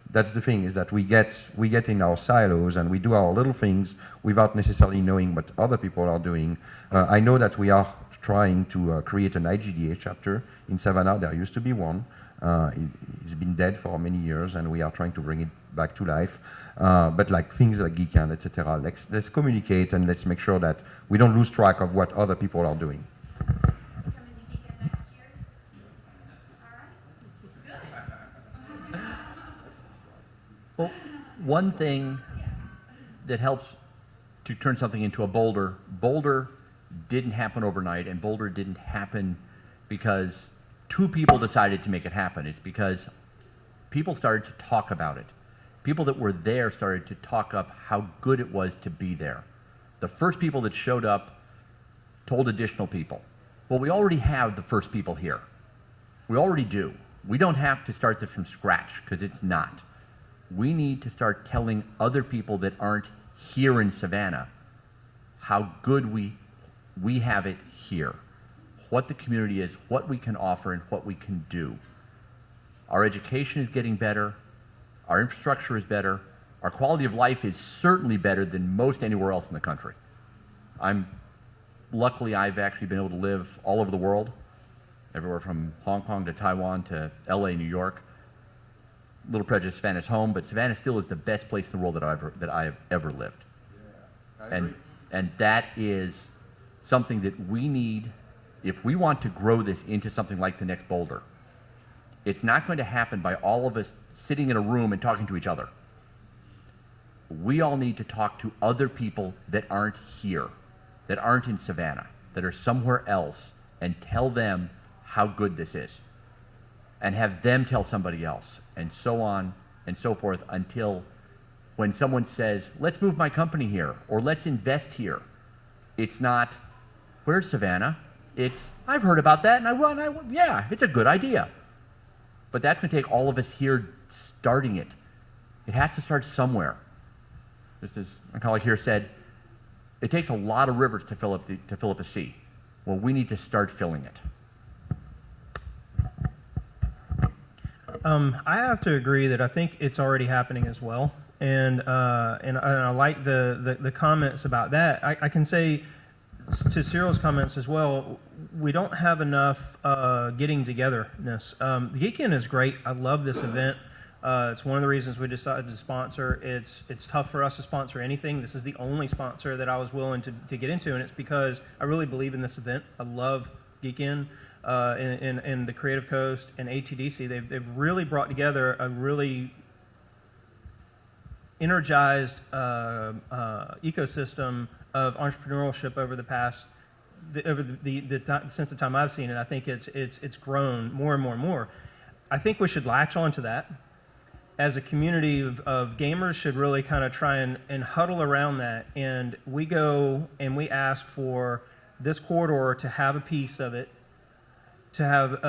that's the thing, is that we get in our silos and we do our little things without necessarily knowing what other people are doing. I know that we are trying to create an IGDA chapter in Savannah. There used to be one. It's been dead for many years, and we are trying to bring it back to life. But like things like Geekend, etc. Let's communicate and let's make sure that we don't lose track of what other people are doing. Well, one thing that helps to turn something into a Boulder, Boulder didn't happen overnight, and Boulder didn't happen because two people decided to make it happen. It's because people started to talk about it. People that were there started to talk up how good it was to be there. The first people that showed up told additional people. Well, we already have the first people here. We already do. We don't have to start this from scratch, because it's not. We need to start telling other people that aren't here in Savannah how good we have it here, what the community is, what we can offer, and what we can do. Our education is getting better. Our infrastructure is better. Our quality of life is certainly better than most anywhere else in the country. Luckily, I've actually been able to live all over the world, everywhere from Hong Kong to Taiwan to LA, New York. Little prejudice, Savannah's home, but Savannah still is the best place in the world that I have ever lived. Yeah, and that is something that we need if we want to grow this into something like the next Boulder. It's not going to happen by all of us sitting in a room and talking to each other. We all need to talk to other people that aren't here, that aren't in Savannah, that are somewhere else, and tell them how good this is, and have them tell somebody else, and so on and so forth, until when someone says, let's move my company here, or let's invest here, it's not, where's Savannah? It's, I've heard about that, and yeah, it's a good idea. But that's going to take all of us here starting it. It has to start somewhere. Just as my colleague here said, it takes a lot of rivers to fill up a sea. Well, we need to start filling it. I have to agree that I think it's already happening as well, and I like the comments about that. I can say to Cyril's comments as well, we don't have enough getting togetherness. The Geekend is great. I love this event. It's one of the reasons we decided to sponsor. It's tough for us to sponsor anything. This is the only sponsor that I was willing to get into, and it's because I really believe in this event. I love Geekend and the Creative Coast and ATDC. They've really brought together a really energized ecosystem of entrepreneurship over the past, since the time I've seen it. I think it's grown more and more and more. I think we should latch on to that. As a community of gamers should really kind of try and huddle around that. And we go and we ask for this corridor to have a piece of it, to have,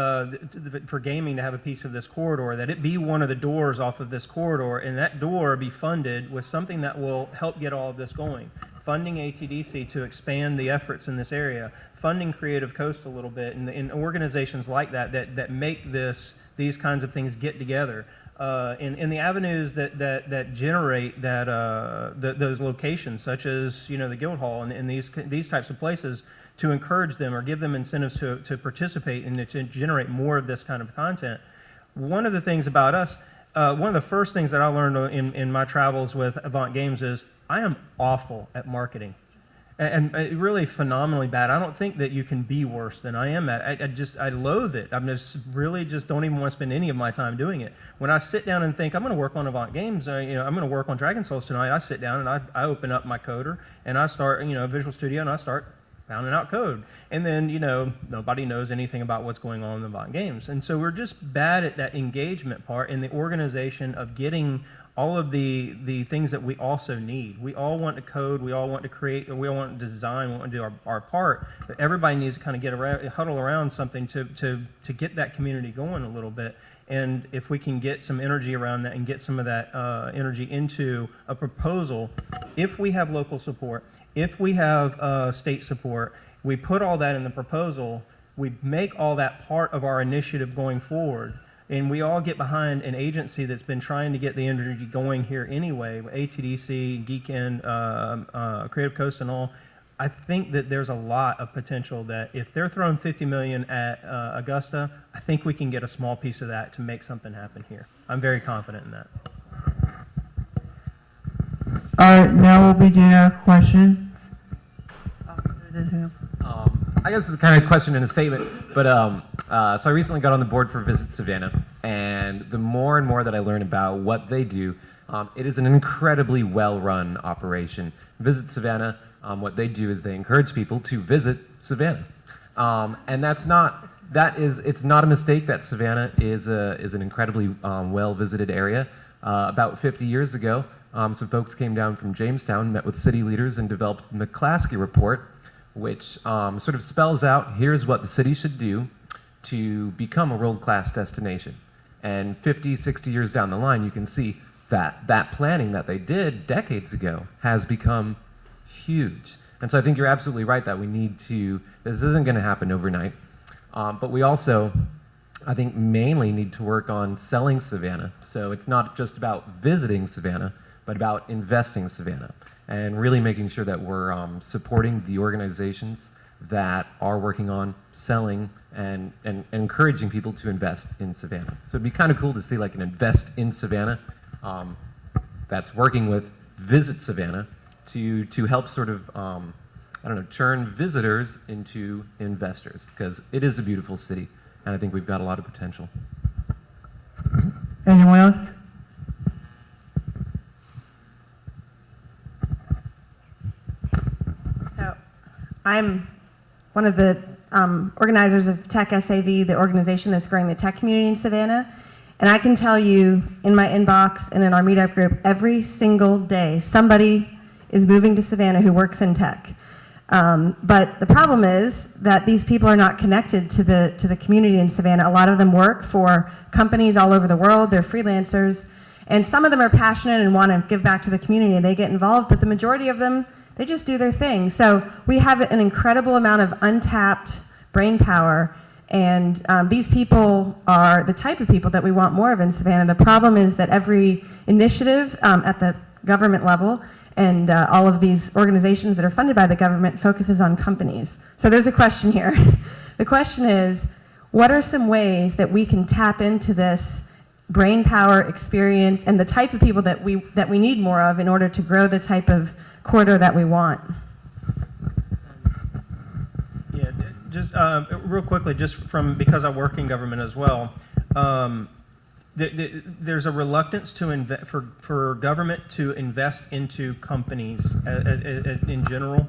for gaming to have a piece of this corridor, that it be one of the doors off of this corridor, and that door be funded with something that will help get all of this going. Funding ATDC to expand the efforts in this area, funding Creative Coast a little bit, and organizations like that make these kinds of things get together. In the avenues that generate those locations, such as the Guildhall and these types of places, to encourage them or give them incentives to participate and to generate more of this kind of content. One of the things about us, one of the first things that I learned in my travels with Avant Games is I am awful at marketing. And really phenomenally bad. I don't think that you can be worse than I am at. I loathe it. I'm just don't even want to spend any of my time doing it. When I sit down and think I'm going to work on Avant Games, I'm going to work on Dragon Souls tonight. I sit down and I open up my coder and I start, Visual Studio, and I start pounding out code. And then, nobody knows anything about what's going on in Avant Games. And so we're just bad at that engagement part and the organization of getting all of the things that we also need. We all want to code, we all want to create, we all want to design, we want to do our part, but everybody needs to kind of huddle around something to get that community going a little bit. And if we can get some energy around that and get some of that energy into a proposal, if we have local support, if we have state support, we put all that in the proposal, we make all that part of our initiative going forward, and we all get behind an agency that's been trying to get the energy going here anyway, ATDC, Geekend, Creative Coast and all. I think that there's a lot of potential that if they're throwing $50 million at Augusta, I think we can get a small piece of that to make something happen here. I'm very confident in that. All right, now we'll be doing our questions. I guess it's kind of a question and a statement, but so I recently got on the board for Visit Savannah, and the more and more that I learn about what they do, it is an incredibly well-run operation. Visit Savannah, what they do is they encourage people to visit Savannah, and it's not a mistake that Savannah is an incredibly well-visited area. About 50 years ago, some folks came down from Jamestown, met with city leaders, and developed the McClaskey Report, which sort of spells out here's what the city should do to become a world-class destination. And 50, 60 years down the line, you can see that planning that they did decades ago has become huge. And so I think you're absolutely right that we need to, this isn't going to happen overnight, but we also, I think, mainly need to work on selling Savannah. So it's not just about visiting Savannah, but about investing Savannah and really making sure that we're supporting the organizations that are working on selling and encouraging people to invest in Savannah. So it'd be kind of cool to see like an invest in Savannah that's working with Visit Savannah to help sort of, turn visitors into investors, because it is a beautiful city, and I think we've got a lot of potential. Anyone else? So, I'm one of the organizers of Tech SAV, the organization that's growing the tech community in Savannah. And I can tell you in my inbox and in our meetup group, every single day, somebody is moving to Savannah who works in tech. But the problem is that these people are not connected to the community in Savannah. A lot of them work for companies all over the world. They're freelancers. And some of them are passionate and want to give back to the community, and they get involved, but the majority of them, they just do their thing. So we have an incredible amount of untapped brain power, and these people are the type of people that we want more of in Savannah. The problem is that every initiative at the government level and all of these organizations that are funded by the government focuses on companies. So there's a question here. The question is, what are some ways that we can tap into this brain power, experience, and the type of people that we need more of in order to grow the type of corridor that we want. Yeah, just real quickly, just from because I work in government as well, there's a reluctance to for government to invest into companies in general,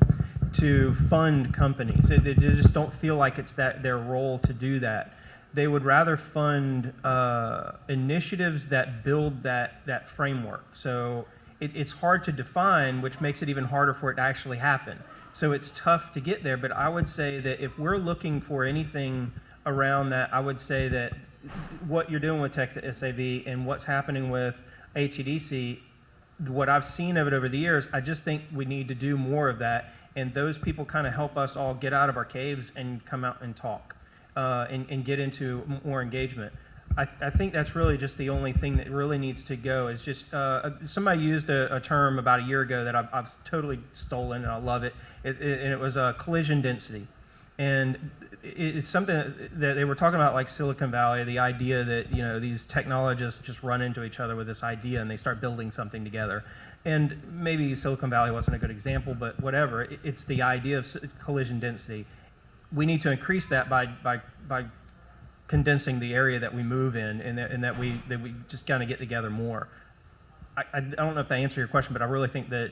to fund companies. They just don't feel like it's their role to do that. They would rather fund initiatives that build that framework. So it's hard to define, which makes it even harder for it to actually happen. So it's tough to get there, but I would say that if we're looking for anything around that, I would say that what you're doing with Tech to SAV and what's happening with ATDC, what I've seen of it over the years, I just think we need to do more of that, and those people kind of help us all get out of our caves and come out and talk and get into more engagement. I think that's really just the only thing that really needs to go. Is just somebody used a term about a year ago that I've totally stolen, and I love it. And it was collision density, and it's something that they were talking about, like Silicon Valley, the idea that these technologists just run into each other with this idea and they start building something together. And maybe Silicon Valley wasn't a good example, but whatever. It's the idea of collision density. We need to increase that by condensing the area that we move in, and that we just kind of get together more. I don't know if that answered your question, but I really think that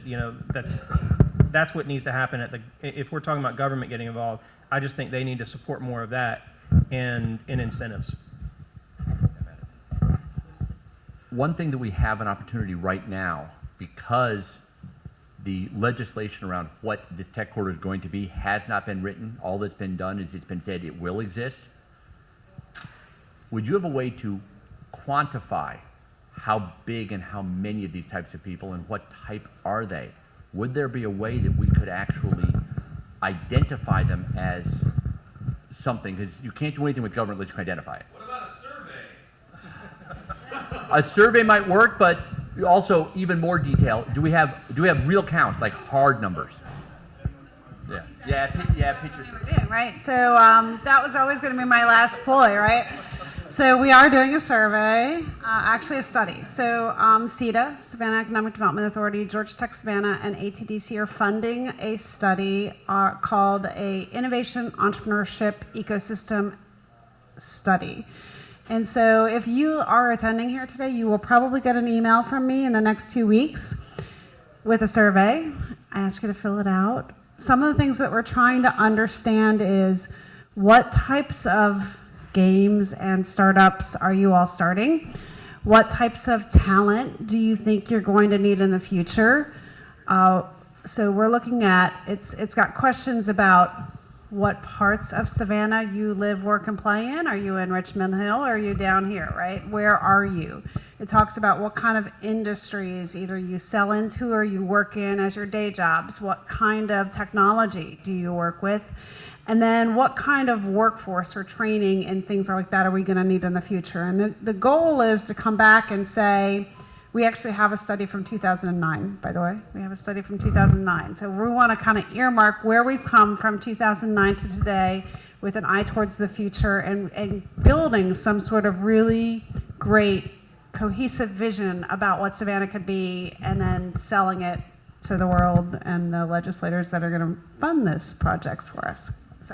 that's what needs to happen if we're talking about government getting involved. I just think they need to support more of that and incentives. One thing that we have an opportunity right now, because the legislation around what this tech corridor is going to be has not been written. All that's been done is it's been said it will exist. Would you have a way to quantify how big and how many of these types of people and what type are they? Would there be a way that we could actually identify them as something? Because you can't do anything with government unless you can identify it. What about a survey? A survey might work, but also even more detail. Do we have real counts, like hard numbers? Yeah, pictures. Right. So that was always going to be my last ploy, right? So we are doing a survey, actually a study. So CETA, Savannah Economic Development Authority, Georgia Tech Savannah, and ATDC are funding a study called a Innovation Entrepreneurship Ecosystem Study. And so if you are attending here today, you will probably get an email from me in the next 2 weeks with a survey. I ask you to fill it out. Some of the things that we're trying to understand is what types of games and startups are you all starting? What types of talent do you think you're going to need in the future? So we're looking at, it's got questions about what parts of Savannah you live, work, and play in. Are you in Richmond Hill or are you down here, right? Where are you? It talks about what kind of industries either you sell into or you work in as your day jobs. What kind of technology do you work with? And then what kind of workforce or training and things like that are we going to need in the future? And the goal is to come back and say, we actually have a study from 2009, by the way. We have a study from 2009. So we want to kind of earmark where we've come from 2009 to today with an eye towards the future and building some sort of really great cohesive vision about what Savannah could be, and then selling it to the world and the legislators that are going to fund this projects for us. So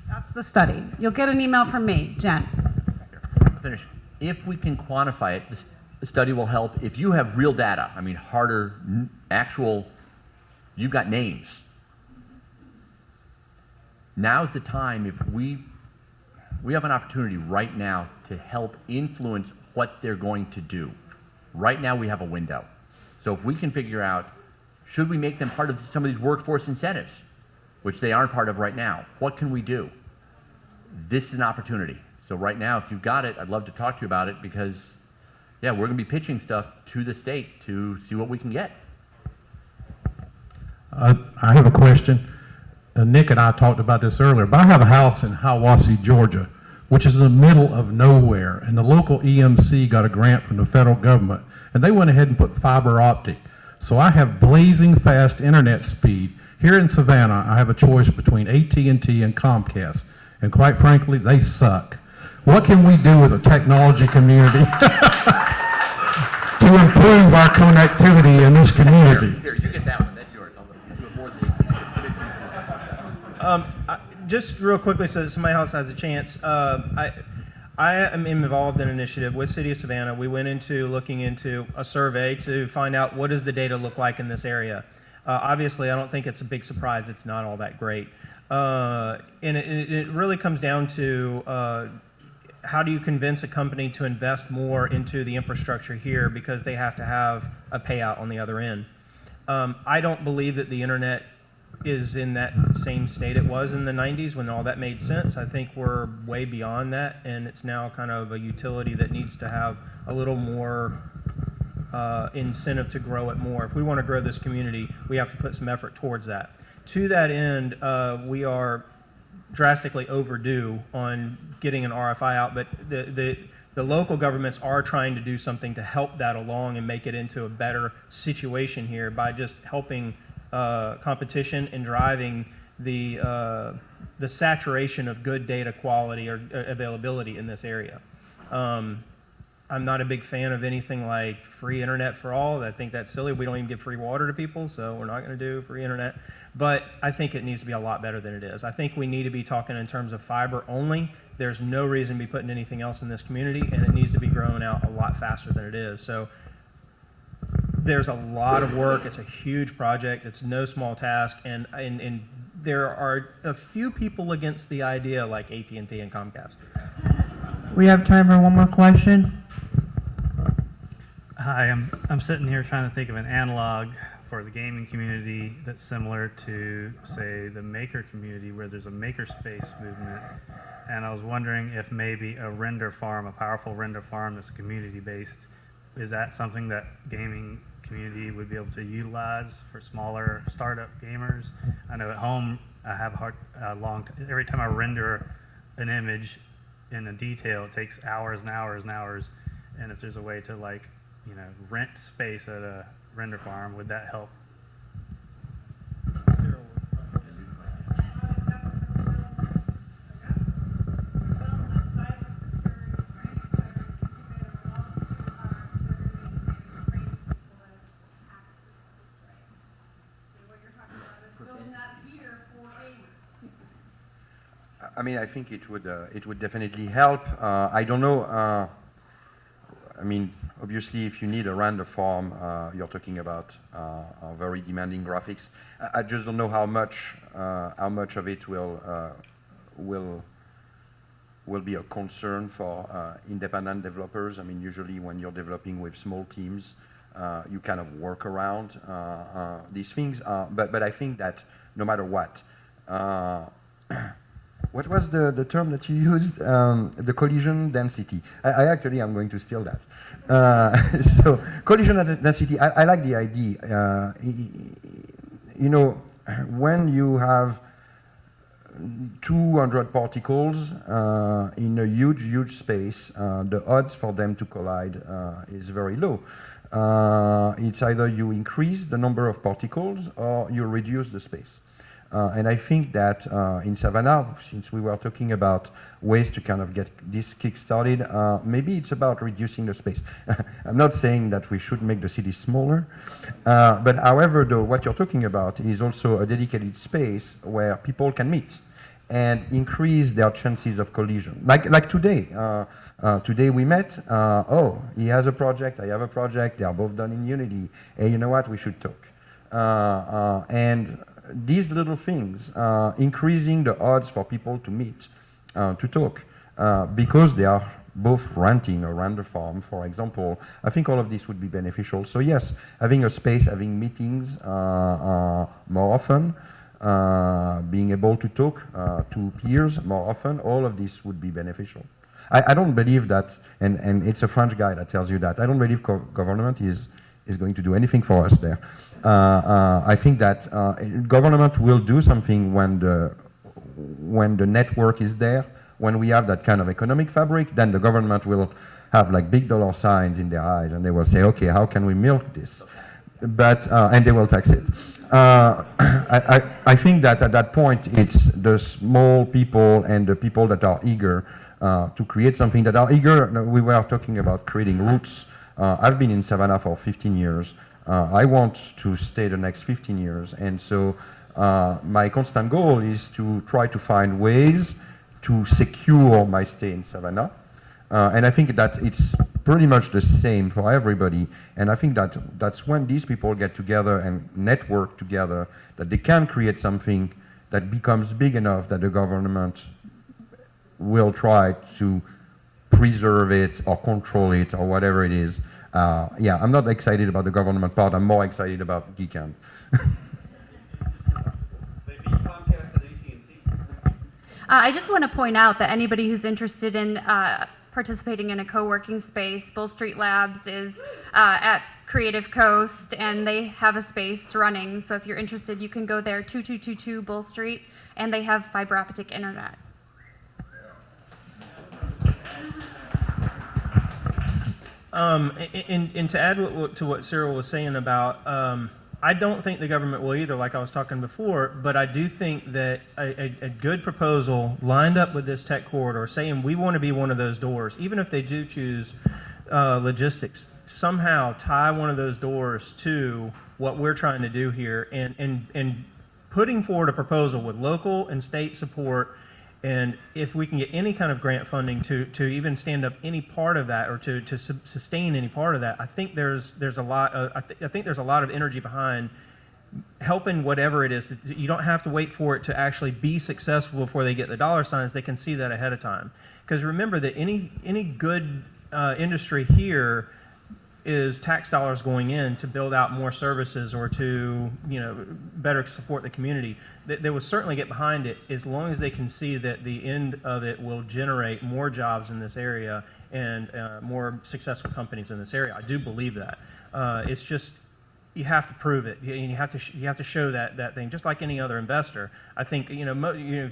that's the study. You'll get an email from me, Jen. Finish. If we can quantify it, the study will help. If you have real data, I mean harder, actual, you've got names. Now's the time. If we have an opportunity right now to help influence what they're going to do. Right now we have a window. So if we can figure out, should we make them part of some of these workforce incentives, which they aren't part of right now? What can we do? This is an opportunity. So right now, if you've got it, I'd love to talk to you about it, because yeah, we're going to be pitching stuff to the state to see what we can get. I have a question. Nick and I talked about this earlier, but I have a house in Hiawassee, Georgia, which is in the middle of nowhere, and the local EMC got a grant from the federal government, and they went ahead and put fiber optic. So I have blazing fast internet speed. Here in Savannah, I have a choice between AT&T and Comcast, and quite frankly, they suck. What can we do as a technology community to improve our connectivity in this community? Here, you get that one. That's yours. I'll do it more than Just real quickly, so that somebody else has a chance. I am involved in an initiative with City of Savannah. We went into looking into a survey to find out what does the data look like in this area. Obviously, I don't think it's a big surprise. It's not all that great. And it really comes down to how do you convince a company to invest more into the infrastructure here because they have to have a payout on the other end. I don't believe that the internet is in that same state it was in the 90s when all that made sense. I think we're way beyond that, and it's now kind of a utility that needs to have a little more incentive to grow it more. If we want to grow this community, we have to put some effort towards that. To that end, we are drastically overdue on getting an RFI out, but the local governments are trying to do something to help that along and make it into a better situation here by just helping competition and driving the saturation of good data quality or availability in this area. I'm not a big fan of anything like free internet for all. I think that's silly. We don't even give free water to people, so we're not going to do free internet. But I think it needs to be a lot better than it is. I think we need to be talking in terms of fiber only. There's no reason to be putting anything else in this community, and it needs to be growing out a lot faster than it is. So there's a lot of work. It's a huge project. It's no small task, and there are a few people against the idea, like AT&T and Comcast. We have time for one more question. Hi, I'm sitting here trying to think of an analog for the gaming community that's similar to, say, the maker community where there's a makerspace movement. And I was wondering if maybe a render farm, a powerful render farm that's community-based, is that something that gaming community would be able to utilize for smaller startup gamers? I know at home I have every time I render an image in a detail, it takes hours and hours and hours. And if there's a way to rent space at a render farm, would that help? I mean, I think it would definitely help. I don't know. I mean, obviously, if you need a render farm, you're talking about very demanding graphics. I just don't know how much of it will be a concern for independent developers. I mean, usually when you're developing with small teams, you kind of work around these things. But I think that no matter what. What was the term that you used? The collision density. I actually am going to steal that. So collision density. I like the idea. When you have 200 particles in a huge space, the odds for them to collide is very low. It's either you increase the number of particles or you reduce the space. And I think that in Savannah, since we were talking about ways to kind of get this kick-started, maybe it's about reducing the space. I'm not saying that we should make the city smaller, but however, though, what you're talking about is also a dedicated space where people can meet and increase their chances of collision. Like today. Today we met, he has a project, I have a project, they are both done in Unity. Hey, you know what, we should talk. And these little things, increasing the odds for people to meet, to talk, because they are both renting a render farm, for example. I think all of this would be beneficial. So yes, having a space, having meetings more often, being able to talk to peers more often, all of this would be beneficial. I don't believe that, and it's a French guy that tells you that, I don't believe government is going to do anything for us there. I think that government will do something when the network is there, when we have that kind of economic fabric, then the government will have like big dollar signs in their eyes and they will say, okay, how can we milk this? But, and they will tax it. I think that at that point, it's the small people and the people that are eager to create something that are eager. We were talking about creating roots. I've been in Savannah for 15 years. I want to stay the next 15 years, and so my constant goal is to try to find ways to secure my stay in Savannah. And I think that it's pretty much the same for everybody. And I think that that's when these people get together and network together, that they can create something that becomes big enough that the government will try to preserve it or control it or whatever it is. Yeah, I'm not excited about the government part. I'm more excited about Geekend. I just want to point out that anybody who's interested in participating in a co-working space, Bull Street Labs is at Creative Coast, and they have a space running. So if you're interested, you can go there, 2222 Bull Street, and they have fiber optic internet. And to add to what Cyril was saying about, I don't think the government will either, like I was talking before, but I do think that a good proposal lined up with this tech corridor saying we want to be one of those doors, even if they do choose logistics, somehow tie one of those doors to what we're trying to do here, and putting forward a proposal with local and state support. And if we can get any kind of grant funding to even stand up any part of that, or to sustain any part of that, I think there's a lot. I think there's a lot of energy behind helping whatever it is. You don't have to wait for it to actually be successful before they get the dollar signs. They can see that ahead of time. Because remember that any good industry here is tax dollars going in to build out more services or to better support the community. They will certainly get behind it as long as they can see that the end of it will generate more jobs in this area and more successful companies in this area. I do believe that. It's just you have to prove it. You have to show that thing, just like any other investor. I think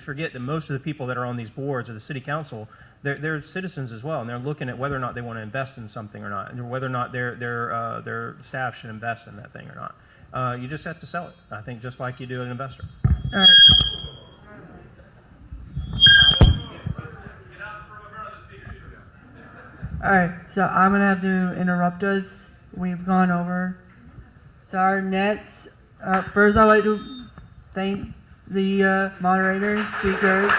forget that most of the people that are on these boards or the city council, they're citizens as well, and they're looking at whether or not they want to invest in something or not, and whether or not their staff should invest in that thing or not. You just have to sell it, I think, just like you do an investor. All right. All right, so I'm gonna have to interrupt us. We've gone over. So our next, first I'd like to thank the moderators, speakers.